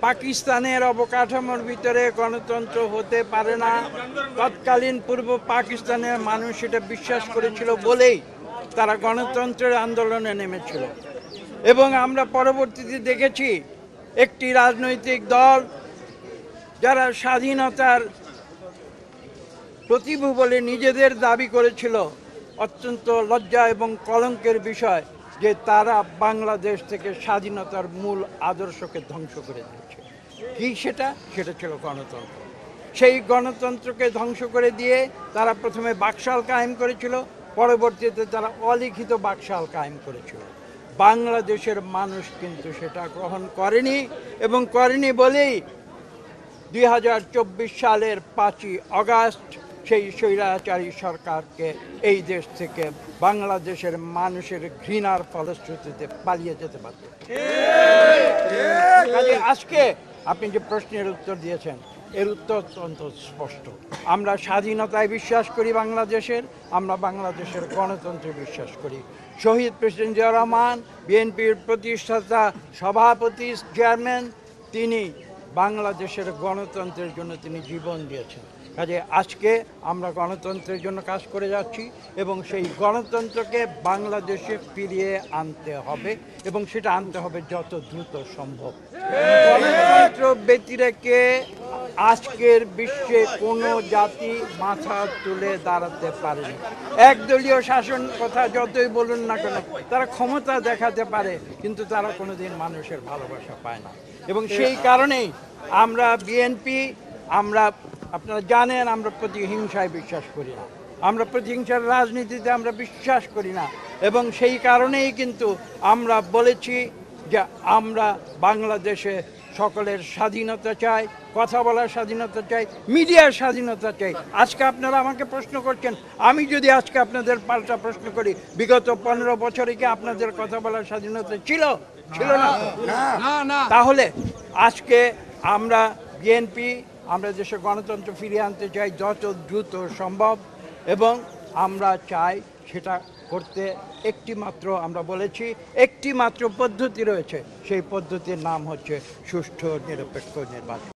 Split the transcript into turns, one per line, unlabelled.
পাকিস্তানের অবকাঠামোর ভিতরে গণতন্ত্র হতে পারে না, তৎকালীন পূর্ব পাকিস্তানের মানুষ সেটা বিশ্বাস করেছিল বলেই তারা গণতন্ত্রের আন্দোলনে নেমেছিল। এবং আমরা পরবর্তীতে দেখেছি একটি রাজনৈতিক দল যারা স্বাধীনতার প্রতিভু বলে নিজেদের দাবি করেছিল, অত্যন্ত লজ্জা এবং কলঙ্কের বিষয় যে তারা বাংলাদেশ থেকে স্বাধীনতার মূল আদর্শকে ধ্বংস করে দিয়েছে। কি সেটা ছিল গণতন্ত্র। সেই গণতন্ত্রকে ধ্বংস করে দিয়ে তারা প্রথমে বাকশাল কায়েম করেছিল, পরবর্তীতে তারা অলিখিত বাকশাল কায়েম করেছিল। বাংলাদেশের মানুষ কিন্তু সেটা গ্রহণ করেনি, এবং করেনি বলেই 2024 সালের 5ই আগস্ট সেই স্বৈরাচারী সরকারকে এই দেশ থেকে বাংলাদেশের মানুষের ঘৃণার ফলশ্রুতিতে পালিয়ে যেতে পারত। কাজে আজকে আপনি যে প্রশ্নের উত্তর দিয়েছেন এর উত্তর অত্যন্ত স্পষ্ট। আমরা স্বাধীনতায় বিশ্বাস করি বাংলাদেশের, আমরা বাংলাদেশের গণতন্ত্রে বিশ্বাস করি। শহীদ প্রেসিডেন্ট জিয়াউর রহমান, বিএনপির প্রতিষ্ঠাতা সভাপতি চেয়ারম্যান, তিনি বাংলাদেশের গণতন্ত্রের জন্য তিনি জীবন দিয়েছেন। কাজে আজকে আমরা গণতন্ত্রের জন্য কাজ করে যাচ্ছি, এবং সেই গণতন্ত্রকে বাংলাদেশে ফিরিয়ে আনতে হবে, এবং সেটা আনতে হবে যত দ্রুত সম্ভব। গণতন্ত্র ব্যতি রেখে আজকের বিশ্বে কোনো জাতি মাথা তুলে দাঁড়াতে পারেনি। একদলীয় শাসন কথা যতই বলুন না কেন, তারা ক্ষমতা দেখাতে পারে, কিন্তু তারা কোনোদিন মানুষের ভালোবাসা পায় না। এবং সেই কারণেই আমরা বিএনপি, আপনারা জানেন আমরা প্রতিহিংসায় বিশ্বাস করি না, আমরা প্রতিহিংসার রাজনীতিতে আমরা বিশ্বাস করি না। এবং সেই কারণেই কিন্তু আমরা বলেছি যে আমরা বাংলাদেশে সকলের স্বাধীনতা চাই, কথা বলার স্বাধীনতা চাই, মিডিয়ার স্বাধীনতা চাই। আজকে আপনারা আমাকে প্রশ্ন করছেন, আমি যদি আজকে আপনাদের পাল্টা প্রশ্ন করি, বিগত 15 বছরে কি আপনাদের কথা বলার স্বাধীনতা ছিল না? তাহলে আজকে আমরা বিএনপি, আমরা দেশে গণতন্ত্র ফিরিয়ে আনতে চাই যত দ্রুত সম্ভব, এবং আমরা চাই সেটা করতে আমরা বলেছি একটি মাত্র পদ্ধতি রয়েছে, সেই পদ্ধতির নাম হচ্ছে সুষ্ঠু নিরপেক্ষ নির্বাচন।